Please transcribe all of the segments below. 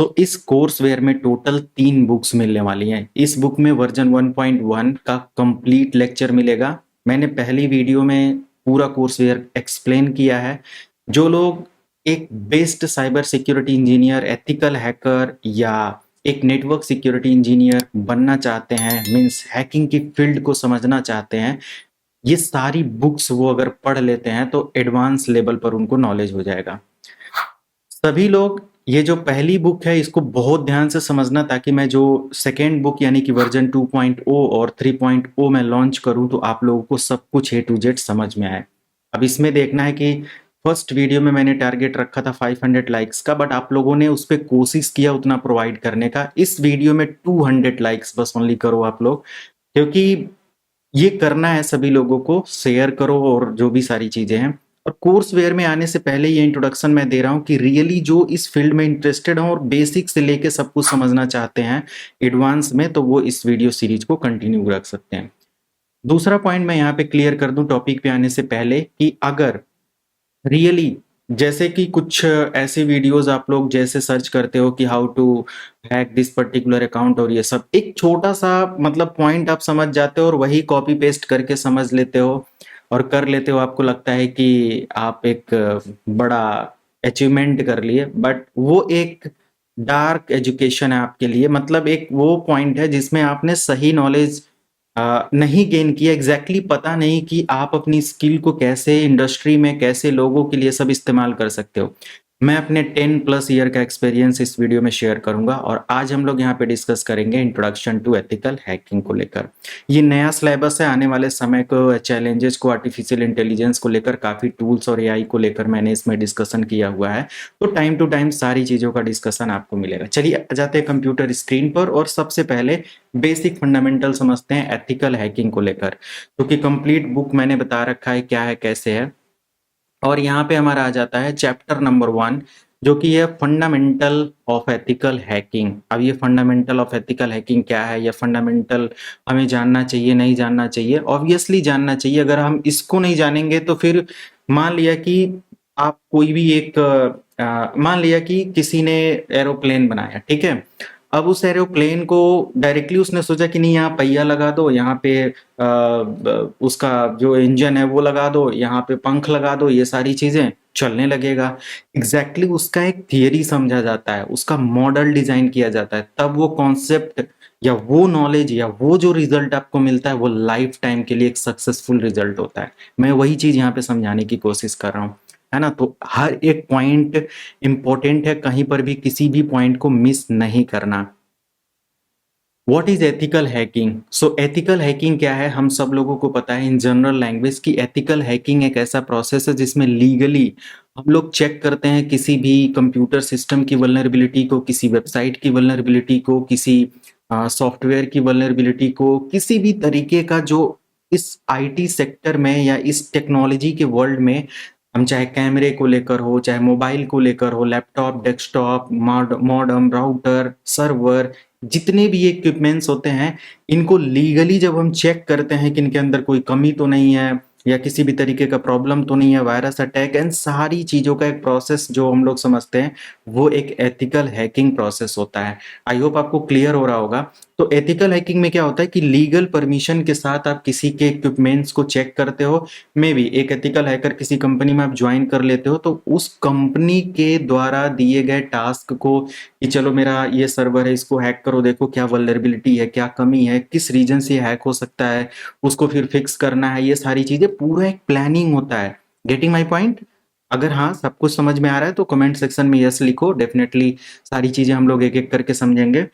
तो इस course where में टोटल 3 बुक्स मिलने वाली हैं। इस बुक में वर्जन 1.1 का कंप्लीट लेक्चर मिलेगा। मैंने पहली वीडियो में पूरा कोर्स वेयर एक्सप्लेन किया है। जो लोग एक based cyber security engineer, ethical hacker या एक नेटवर्क सिक्योरिटी इंजीनियर बनना चाहते हैं, मीन्स हैकिंग की फील्ड को समझना चाहते हैं, ये सारी बुक्स वो अगर पढ़ लेते हैं तो एडवांस लेवल पर उनको नॉलेज हो जाएगा। सभी लोग ये जो पहली बुक है इसको बहुत ध्यान से समझना, ताकि मैं जो सेकेंड बुक यानी कि वर्जन 2.0 और 3.0 मैं लॉन्च करूं तो आप लोगों को सब कुछ ए टू जेड समझ में आए। अब इसमें देखना है कि फर्स्ट वीडियो में मैंने टारगेट रखा था 500 लाइक्स का, बट आप लोगों ने उस पर कोशिश किया उतना प्रोवाइड करने का। इस वीडियो में 200 लाइक्स बस ओनली करो आप लोग, क्योंकि ये करना है सभी लोगों को, शेयर करो और जो भी सारी चीजें हैं। और कोर्स वेयर में आने से पहले ये इंट्रोडक्शन मैं दे रहा हूँ कि रियली जो इस फील्ड में इंटरेस्टेड हैं और बेसिक से लेके सब कुछ समझना चाहते हैं एडवांस में, तो वो इस वीडियो सीरीज को कंटिन्यू रख सकते हैं। दूसरा पॉइंट मैं यहाँ पे क्लियर कर दूं टॉपिक पे आने से पहले कि अगर रियली जैसे कि कुछ ऐसे वीडियोस आप लोग जैसे सर्च करते हो कि how to hack this particular account, और ये सब एक छोटा सा मतलब पॉइंट आप समझ जाते हो और वही कॉपी पेस्ट करके समझ लेते हो और कर लेते हो, आपको लगता है कि आप एक बड़ा अचीवमेंट कर लिए, बट वो एक डार्क एजुकेशन है आपके लिए। मतलब एक वो पॉइंट है जिसमें आपने सही नॉलेज नहीं गेन किया, एग्जैक्टली पता नहीं कि आप अपनी स्किल को कैसे इंडस्ट्री में, कैसे लोगों के लिए सब इस्तेमाल कर सकते हो। मैं अपने 10 प्लस ईयर का एक्सपीरियंस इस वीडियो में शेयर करूंगा और आज हम लोग यहाँ पे डिस्कस करेंगे इंट्रोडक्शन टू एथिकल हैकिंग को लेकर। ये नया सिलेबस है, आने वाले समय को चैलेंजेस को, आर्टिफिशियल इंटेलिजेंस को लेकर काफी टूल्स और एआई को लेकर मैंने इसमें डिस्कशन किया हुआ है, तो टाइम टू टाइम सारी चीजों का डिस्कशन आपको मिलेगा। चलिए आ जाते हैं कंप्यूटर स्क्रीन पर और सबसे पहले बेसिक फंडामेंटल समझते हैं एथिकल हैकिंग को लेकर, क्योंकि कंप्लीट बुक मैंने बता रखा है क्या है कैसे है। और यहाँ पे हमारा आ जाता है चैप्टर नंबर 1, जो कि है फंडामेंटल ऑफ एथिकल हैकिंग। अब ये फंडामेंटल ऑफ एथिकल हैकिंग क्या है, या फंडामेंटल हमें जानना चाहिए नहीं जानना चाहिए? ऑब्वियसली जानना चाहिए। अगर हम इसको नहीं जानेंगे तो फिर मान लिया कि आप कोई भी एक मान लिया कि किसी ने एरोप्लेन बनाया, ठीक है। अब उस एरोप्लेन को डायरेक्टली उसने सोचा कि नहीं यहाँ पहिया लगा दो, यहाँ पे उसका जो इंजन है वो लगा दो, यहाँ पे पंख लगा दो, ये सारी चीजें चलने लगेगा। एग्जैक्टली उसका एक थियरी समझा जाता है, उसका मॉडल डिजाइन किया जाता है, तब वो कॉन्सेप्ट या वो नॉलेज या वो जो रिजल्ट आपको मिलता है वो लाइफ टाइम के लिए एक सक्सेसफुल रिजल्ट होता है। मैं वही चीज यहाँ पे समझाने की कोशिश कर रहा हूँ, है ना। तो हर एक पॉइंट इंपॉर्टेंट है, कहीं पर भी किसी भी पॉइंट को मिस नहीं करना। What is ethical hacking? So ethical hacking क्या है, हम सब लोगों को पता है इन जनरल लैंग्वेज की एथिकल हैकिंग एक ऐसा प्रोसेस है जिसमें लीगली हम लोग चेक करते हैं किसी भी कंप्यूटर सिस्टम की वल्नरेबिलिटी को, किसी वेबसाइट की वल्नरेबिलिटी को, किसी सॉफ्टवेयर की वल्नरेबिलिटी को, किसी भी तरीके का जो इस आईटी सेक्टर में या इस टेक्नोलॉजी के वर्ल्ड में, हम चाहे कैमरे को लेकर हो, चाहे मोबाइल को लेकर हो, laptop, desktop, modem, router, server, जितने भी इक्विपमेंट्स होते हैं, इनको लीगली जब हम चेक करते हैं कि इनके अंदर कोई कमी तो नहीं है या किसी भी तरीके का प्रॉब्लम तो नहीं है, वायरस अटैक, एंड सारी चीजों का एक प्रोसेस जो हम लोग समझते हैं वो एक एथिकल हैकिंग प्रोसेस होता है। आई होप आपको क्लियर हो रहा होगा। तो एथिकल हैकिंग में क्या होता है कि लीगल परमिशन के साथ आप किसी के इक्विपमेंट्स को चेक करते हो। मे बी एक एथिकल हैकर किसी कंपनी में आप ज्वाइन कर लेते हो तो उस कंपनी के द्वारा दिए गए टास्क को कि चलो मेरा ये सर्वर है इसको हैक करो, देखो क्या वल्नरेबिलिटी है, क्या कमी है, किस रीजन से हैक हो सकता है, उसको फिर फिक्स करना है, ये सारी चीजें पूरा एक प्लानिंग होता है। Getting my point? अगर हाँ सब कुछ समझ में आ रहा है तो कमेंट सेक्शन में यस लिखो, डेफिनेटली सारी चीजें हम लोग एक एक करके समझेंगे।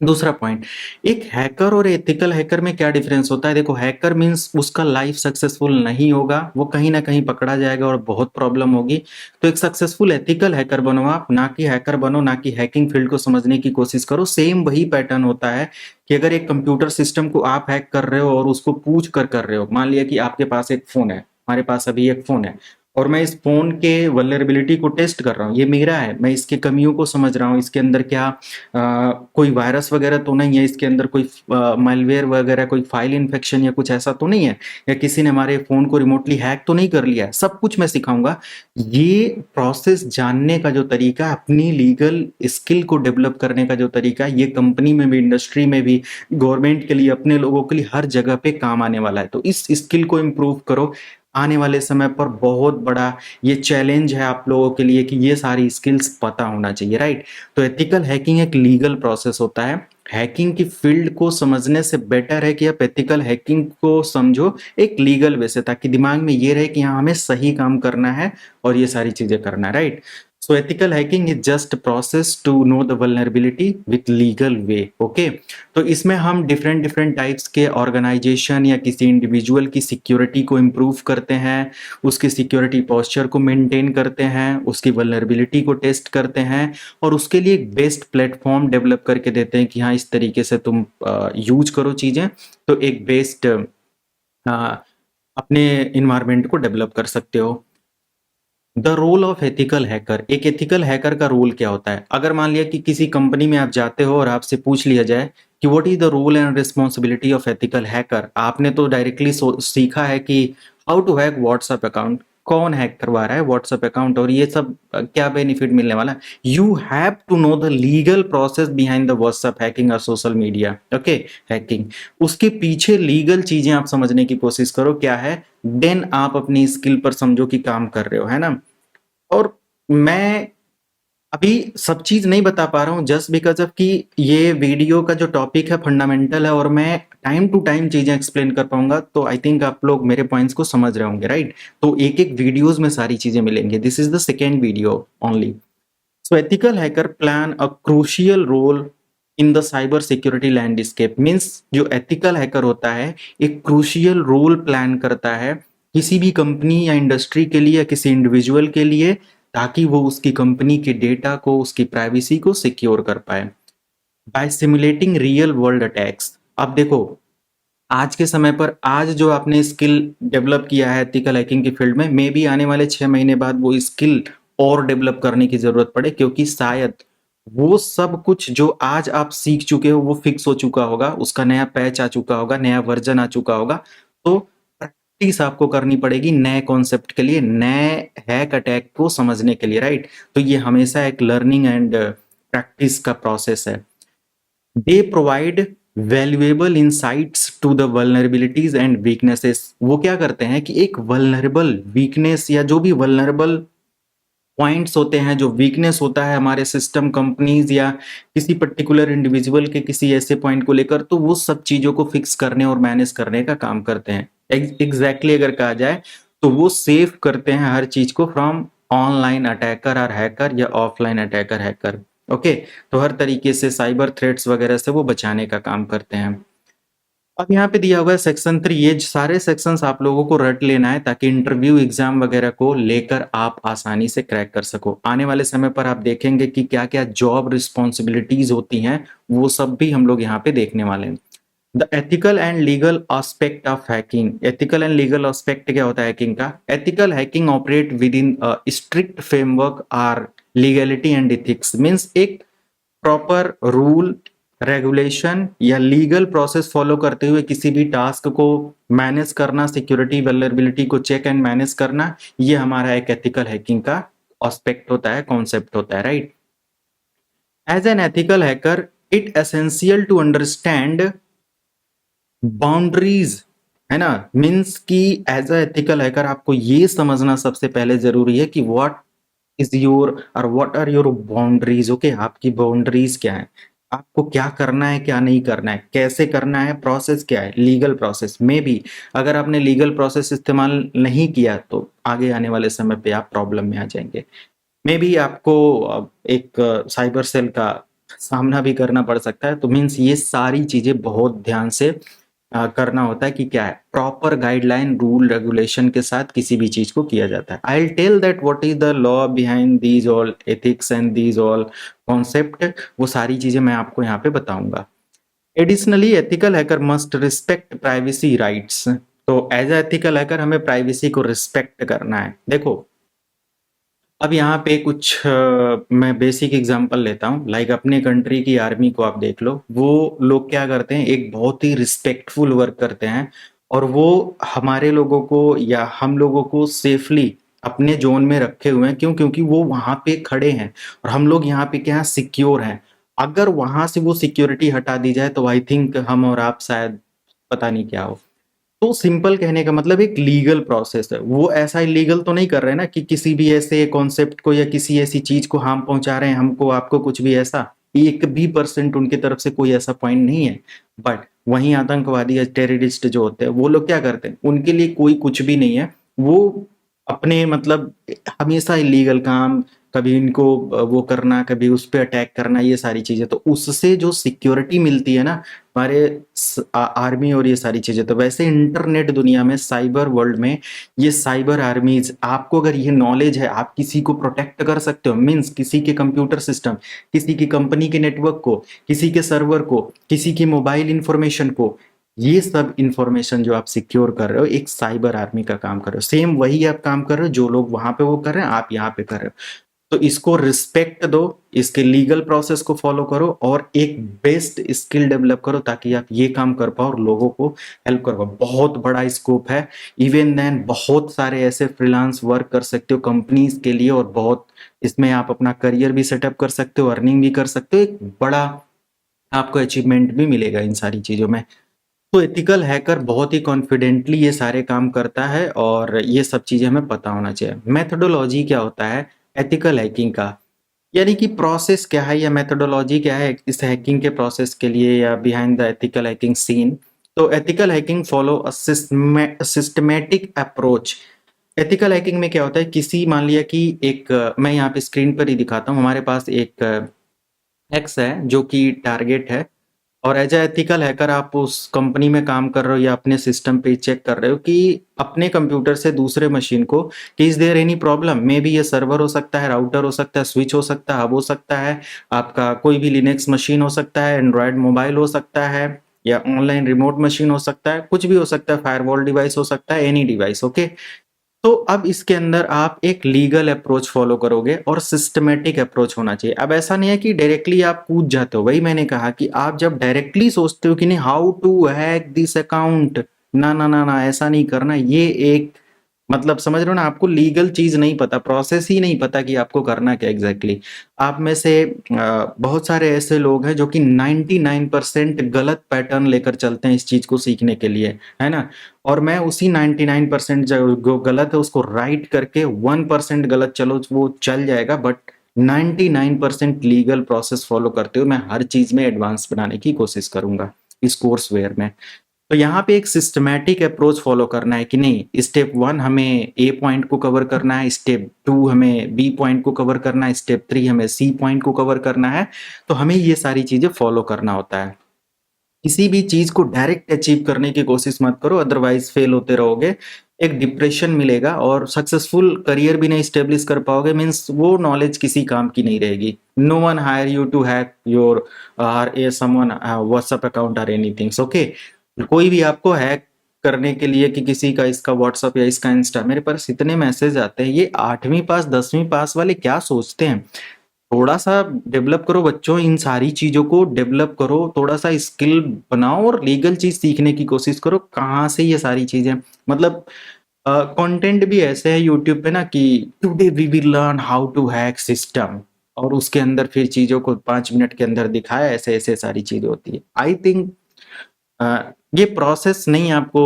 दूसरा पॉइंट, एक हैकर और एथिकल हैकर में क्या डिफरेंस होता है? देखो हैकर मींस उसका लाइफ सक्सेसफुल नहीं होगा, वो कहीं ना कहीं पकड़ा जाएगा और बहुत प्रॉब्लम होगी। तो एक सक्सेसफुल एथिकल हैकर बनो आप, ना कि हैकर बनो, ना कि हैकिंग फील्ड को समझने की कोशिश करो। सेम वही पैटर्न होता है कि अगर एक कंप्यूटर सिस्टम को आप हैक कर रहे हो और उसको पूछ कर रहे हो, मान लिया कि आपके पास एक फोन है, हमारे पास अभी एक फोन है, और मैं इस फ़ोन के वल्नरेबिलिटी को टेस्ट कर रहा हूँ, ये मेरा है, मैं इसकी कमियों को समझ रहा हूँ, इसके अंदर क्या कोई वायरस वगैरह तो नहीं है, इसके अंदर कोई मालवेयर वगैरह, कोई फाइल इन्फेक्शन या कुछ ऐसा तो नहीं है, या किसी ने हमारे फ़ोन को रिमोटली हैक तो नहीं कर लिया है, सब कुछ मैं सिखाऊँगा। ये प्रोसेस जानने का जो तरीका, अपनी लीगल स्किल को डेवलप करने का जो तरीका है, ये कंपनी में भी, इंडस्ट्री में भी, गवर्नमेंट के लिए, अपने लोगों के लिए हर जगह पे काम आने वाला है। तो इस स्किल को इम्प्रूव करो, आने वाले समय पर बहुत बड़ा ये चैलेंज है आप लोगों के लिए कि ये सारी स्किल्स पता होना चाहिए, राइट? तो एथिकल हैकिंग एक लीगल प्रोसेस होता है। हैकिंग की फील्ड को समझने से बेटर है कि आप एथिकल हैकिंग को समझो एक लीगल वे से, ताकि दिमाग में ये रहे कि हाँ, हमें सही काम करना है और ये सारी चीजें करना है, right? So ethical hacking is just a process to know the vulnerability with legal way, okay? तो इसमें हम डिफरेंट डिफरेंट टाइप्स के ऑर्गेनाइजेशन या किसी इंडिविजुअल की सिक्योरिटी को इम्प्रूव करते हैं, उसकी सिक्योरिटी पोस्चर को मेंटेन करते हैं, उसकी वल्नरेबिलिटी को टेस्ट करते हैं, और उसके लिए एक बेस्ट प्लेटफॉर्म डेवलप करके देते हैं कि हाँ, इस तरीके से तुम यूज करो चीज़ें, तो एक बेस्ट अपने इन्वायरमेंट को डेवलप कर सकते हो। The role of ethical hacker, एक एथिकल हैकर का रोल क्या होता है? अगर मान लिया कि किसी कंपनी में आप जाते हो और आपसे पूछ लिया जाए कि what is the role and responsibility of ethical hacker, आपने तो डायरेक्टली सीखा है कि how to hack WhatsApp account, कौन हैक करवा रहा है व्हाट्सएप अकाउंट, और ये सब क्या बेनिफिट मिलने वाला है। You have to know the legal process behind the WhatsApp hacking और सोशल मीडिया, ओके, हैकिंग, उसके पीछे लीगल चीजें आप समझने की कोशिश करो क्या है, देन आप अपनी स्किल पर समझो कि काम कर रहे हो, है ना? और मैं अभी सब चीज नहीं बता पा रहा हूँ जस्ट बिकॉज ऑफ कि ये वीडियो का जो टॉपिक है फंडामेंटल है, और मैं टाइम टू टाइम चीजें एक्सप्लेन कर पाऊंगा, तो आई थिंक आप लोग मेरे पॉइंट्स को समझ रहे होंगे, राइट? तो एक एक वीडियोस में सारी चीजें मिलेंगी, this is the second video only. So ethical hacker plan a crucial role in the cyber security landscape, means जो एथिकल हैकर होता है एक क्रूशियल रोल प्लान करता है किसी भी कंपनी या इंडस्ट्री के लिए या किसी इंडिविजुअल के लिए, ताकि वो उसकी कंपनी के डेटा को, उसकी प्राइवेसी को सिक्योर कर pi by simulating real world attacks. अब देखो, आज के समय पर आज जो आपने स्किल डेवलप किया है एथिकल हैकिंग की फील्ड में, मे बी आने वाले 6 महीने बाद वो स्किल और डेवलप करने की जरूरत पड़े, क्योंकि शायद वो सब कुछ जो आज आप सीख चुके हो वो फिक्स हो चुका होगा, उसका नया पैच आ चुका होगा, नया वर्जन आ चुका होगा। तो प्रैक्टिस आपको करनी पड़ेगी नए कॉन्सेप्ट के लिए, नए हैक अटैक को समझने के लिए, राइट? तो ये हमेशा एक लर्निंग एंड प्रैक्टिस का प्रोसेस है। They provide valuable insights to the vulnerabilities and weaknesses. वो क्या करते हैं कि एक वल्नरेबल वीकनेस या जो भी वल्नरेबल पॉइंट्स होते हैं, जो वीकनेस होता है हमारे सिस्टम, कंपनीज या किसी पर्टिकुलर इंडिविजुअल के किसी ऐसे पॉइंट को लेकर, तो वो सब चीजों को फिक्स करने और मैनेज करने का काम करते हैं। एग्जैक्टली अगर कहा जाए तो वो सेव करते हैं हर चीज को फ्रॉम ऑनलाइन अटैकर और हैकर या ऑफलाइन अटैकर हैकर, ओके? तो हर तरीके से साइबर थ्रेट्स वगैरह से वो बचाने का काम करते हैं। अब यहाँ पे दिया हुआ है सेक्शन 3, ये सारे सेक्शंस आप लोगों को रट लेना है ताकि इंटरव्यू एग्जाम वगैरह को लेकर आप आसानी से क्रैक कर सको। आने वाले समय पर आप देखेंगे कि क्या क्या जॉब रिस्पॉन्सिबिलिटीज होती हैं, वो सब भी हम लोग यहाँ पे देखने वाले हैं। The ethical and legal aspect of hacking, ethical and legal aspect क्या होता है हैकिंग का? Ethical hacking operate within strict framework or legality and ethics, means एक प्रॉपर रूल, रेगुलेशन या लीगल प्रोसेस फॉलो करते हुए किसी भी टास्क को मैनेज करना, सिक्योरिटी वल्नरेबिलिटी को चेक एंड मैनेज करना, ये हमारा एक एथिकल हैकिंग का एस्पेक्ट होता है, कॉन्सेप्ट होता है, right? As an ethical hacker it essential to understand boundaries, है ना? मीन्स कि एज अ एथिकल हैकर आपको ये समझना सबसे पहले जरूरी है कि व्हाट इज योर और what are your boundaries, okay? आपकी बाउंड्रीज क्या है, आपको क्या करना है, क्या नहीं करना है, कैसे करना है, प्रोसेस क्या है, लीगल प्रोसेस में भी अगर आपने लीगल प्रोसेस इस्तेमाल नहीं किया तो आगे आने वाले समय पे आप प्रॉब्लम में आ जाएंगे। मे बी आपको एक साइबर सेल का सामना भी करना पड़ सकता है। तो मीन्स ये सारी चीजें बहुत ध्यान से करना होता है कि क्या है, प्रॉपर गाइडलाइन, रूल, रेगुलेशन के साथ किसी भी चीज को किया जाता है। I will tell that what is the law behind these all ethics and these all concept, वो सारी चीजें मैं आपको यहाँ पे बताऊंगा। Additionally ethical hacker must respect privacy rights, तो एज एथिकल हैकर हमें प्राइवेसी को रिस्पेक्ट करना है। देखो, अब यहाँ पे कुछ मैं बेसिक एग्जांपल लेता हूँ, लाइक अपने कंट्री की आर्मी को आप देख लो। वो लोग क्या करते हैं, एक बहुत ही रिस्पेक्टफुल वर्क करते हैं, और वो हमारे लोगों को या हम लोगों को सेफली अपने जोन में रखे हुए हैं। क्यों? क्योंकि वो वहां पे खड़े हैं और हम लोग यहाँ पे क्या सिक्योर हैं। अगर वहां से वो सिक्योरिटी हटा दी जाए तो आई थिंक हम और आप शायद पता नहीं क्या हो। तो सिंपल कहने का मतलब एक लीगल प्रोसेस है। वो ऐसा इलीगल तो नहीं कर रहे हैं ना कि किसी भी ऐसे कॉन्सेप्ट को या किसी ऐसी चीज को हार्म पहुंचा रहे हैं हमको आपको कुछ भी ऐसा। एक भी परसेंट उनकी तरफ से कोई ऐसा पॉइंट नहीं है। बट वहीं आतंकवादी या टेररिस्ट जो होते हैं वो लोग क्या करते हैं, उनके लिए कोई कुछ भी नहीं है। वो अपने मतलब हमेशा इलीगल काम, कभी इनको वो करना, कभी उस पे अटैक करना, ये सारी चीजें। तो उससे जो सिक्योरिटी मिलती है ना हमारे आर्मी और ये सारी चीजें, तो वैसे इंटरनेट दुनिया में, साइबर वर्ल्ड में, ये साइबर आर्मीज, आपको अगर ये नॉलेज है आप किसी को प्रोटेक्ट कर सकते हो। मीन्स किसी के कंप्यूटर सिस्टम, किसी की कंपनी के नेटवर्क को, किसी के सर्वर को, किसी की मोबाइल इंफॉर्मेशन को, ये सब इंफॉर्मेशन जो आप सिक्योर कर रहे हो एक साइबर आर्मी का काम कर रहे हो। सेम वही आप काम कर रहे हो जो लोग वहां पे वो कर रहे हैं, आप यहाँ पे कर रहे हो। तो इसको रिस्पेक्ट दो, इसके लीगल प्रोसेस को फॉलो करो और एक बेस्ट स्किल डेवलप करो ताकि आप ये काम कर पाओ और लोगों को हेल्प कर पाओ। बहुत बड़ा स्कोप है। इवन देन बहुत सारे ऐसे फ्रीलांस वर्क कर सकते हो कंपनीज के लिए, और बहुत इसमें आप अपना करियर भी सेटअप कर सकते हो, अर्निंग भी कर सकते हो, एक बड़ा आपको अचीवमेंट भी मिलेगा इन सारी चीजों में। तो एथिकल हैकर बहुत ही कॉन्फिडेंटली ये सारे काम करता है और ये सब चीजें हमें पता होना चाहिए। मेथोडोलॉजी क्या होता है एथिकल हैकिंग का, यानी कि प्रोसेस क्या है या मेथोडोलॉजी क्या है इस हैकिंग के प्रोसेस के लिए या behind the ethical hacking scene. तो ethical hacking follow a systematic approach. Ethical hacking में क्या होता है, किसी मान लिया कि एक मैं यहाँ पे स्क्रीन पर ही दिखाता हूँ, हमारे पास एक एक्स है जो कि टारगेट है, और एज ए एथिकल हैकर आप उस कंपनी में काम कर रहे हो या अपने सिस्टम पे चेक कर रहे हो कि अपने कंप्यूटर से दूसरे मशीन को कि is there any problem. Maybe ये सर्वर हो सकता है, राउटर हो सकता है, स्विच हो सकता है, हब हो सकता है, आपका कोई भी लिनक्स मशीन हो सकता है, एंड्रॉयड मोबाइल हो सकता है, या ऑनलाइन रिमोट मशीन हो सकता है, कुछ भी हो सकता है, फायरवॉल डिवाइस हो सकता है, एनी डिवाइस। ओके, तो अब इसके अंदर आप एक लीगल अप्रोच फॉलो करोगे और सिस्टमेटिक अप्रोच होना चाहिए। अब ऐसा नहीं है कि डायरेक्टली आप कूद जाते हो। वही मैंने कहा कि आप जब डायरेक्टली सोचते हो कि नहीं how to hack this account, ना ना ना ना ऐसा नहीं करना। ये एक मतलब समझ रहे हो ना, आपको लीगल चीज नहीं पता, प्रोसेस ही नहीं पता कि आपको करना क्या एग्जैक्टली exactly। आप में से बहुत सारे ऐसे लोग हैं जो कि 99% गलत पैटर्न लेकर चलते हैं इस चीज को सीखने के लिए, है ना। और मैं उसी 99% जो गलत है उसको राइट करके 1% गलत चलो वो चल जाएगा, बट 99% लीगल प्रोसेस फॉलो करते हुए मैं हर चीज में एडवांस बनाने की कोशिश करूंगा इस कोर्स वेयर में। तो यहाँ पे एक सिस्टमैटिक अप्रोच फॉलो करना है कि नहीं, स्टेप 1 हमें ए पॉइंट को कवर करना है, स्टेप 2 हमें बी पॉइंट को कवर करना है, स्टेप 3 हमें सी पॉइंट को कवर करना है। तो हमें ये सारी चीजें फॉलो करना होता है। किसी भी चीज को डायरेक्ट अचीव करने की कोशिश मत करो, अदरवाइज फेल होते रहोगे, एक डिप्रेशन मिलेगा और सक्सेसफुल करियर भी नहीं स्टेब्लिश कर पाओगे। मीन्स वो नॉलेज किसी काम की नहीं रहेगी। No one hire you to hack your or a someone WhatsApp account or anything. Okay, कोई भी आपको हैक करने के लिए कि किसी का इसका व्हाट्सएप या इसका इंस्टा, मेरे पास इतने मैसेज आते हैं, ये 8वीं पास 10वीं पास वाले क्या सोचते हैं। थोड़ा सा डेवलप करो बच्चों, इन सारी चीजों को डेवलप करो, थोड़ा सा स्किल बनाओ और लीगल चीज सीखने की कोशिश करो। कहाँ से ये सारी चीजें, मतलब कंटेंट भी ऐसे है यूट्यूब पे ना कि today we will learn how to hack system, और उसके अंदर फिर चीजों को 5 मिनट के अंदर दिखाया, ऐसे ऐसे सारी चीजें होती है। आई थिंक ये प्रोसेस नहीं आपको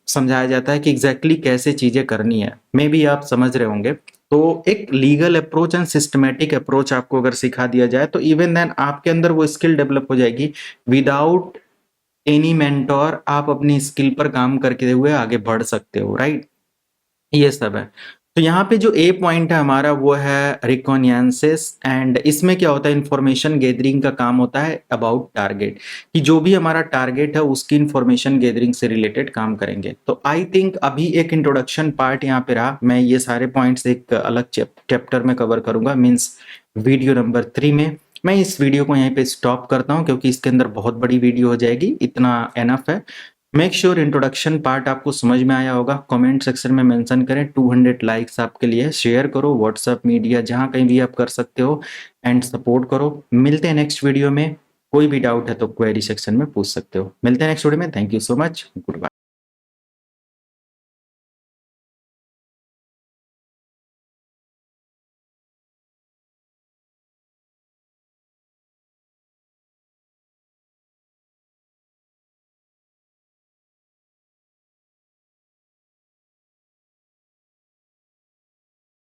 समझाया जाता है कि एग्जैक्टली कैसे चीजें करनी है। मे बी आप समझ रहे होंगे। तो एक legal approach and systematic approach आपको अगर सिखा दिया जाए तो इवन देन आपके अंदर वो स्किल डेवलप हो जाएगी। विदाउट एनी मेंटोर आप अपनी स्किल पर काम करके हुए आगे बढ़ सकते हो, राइट। ये सब है। तो यहाँ पे जो ए पॉइंट है हमारा वो है रिकॉन्यंसेस, एंड इसमें क्या होता है, इंफॉर्मेशन गैदरिंग का काम होता है अबाउट टारगेट, कि जो भी हमारा टारगेट है उसकी इंफॉर्मेशन गैदरिंग से रिलेटेड काम करेंगे। तो आई थिंक अभी एक इंट्रोडक्शन पार्ट यहाँ पे रहा, मैं ये सारे पॉइंट्स एक अलग चैप्टर में कवर करूंगा, मीन्स वीडियो नंबर 3 में। मैं इस वीडियो को यहीं पे स्टॉप करता हूँ क्योंकि इसके अंदर बहुत बड़ी वीडियो हो जाएगी, इतना एनफ है। मेक श्योर इंट्रोडक्शन पार्ट आपको समझ में आया होगा। कमेंट सेक्शन में मेंशन करें, 200 लाइक्स आपके लिए। शेयर करो व्हाट्सएप, मीडिया, जहाँ कहीं भी आप कर सकते हो, एंड सपोर्ट करो। मिलते हैं नेक्स्ट वीडियो में। कोई भी डाउट है तो क्वेरी सेक्शन में पूछ सकते हो। मिलते हैं नेक्स्ट वीडियो में। Thank you so much. Good bye.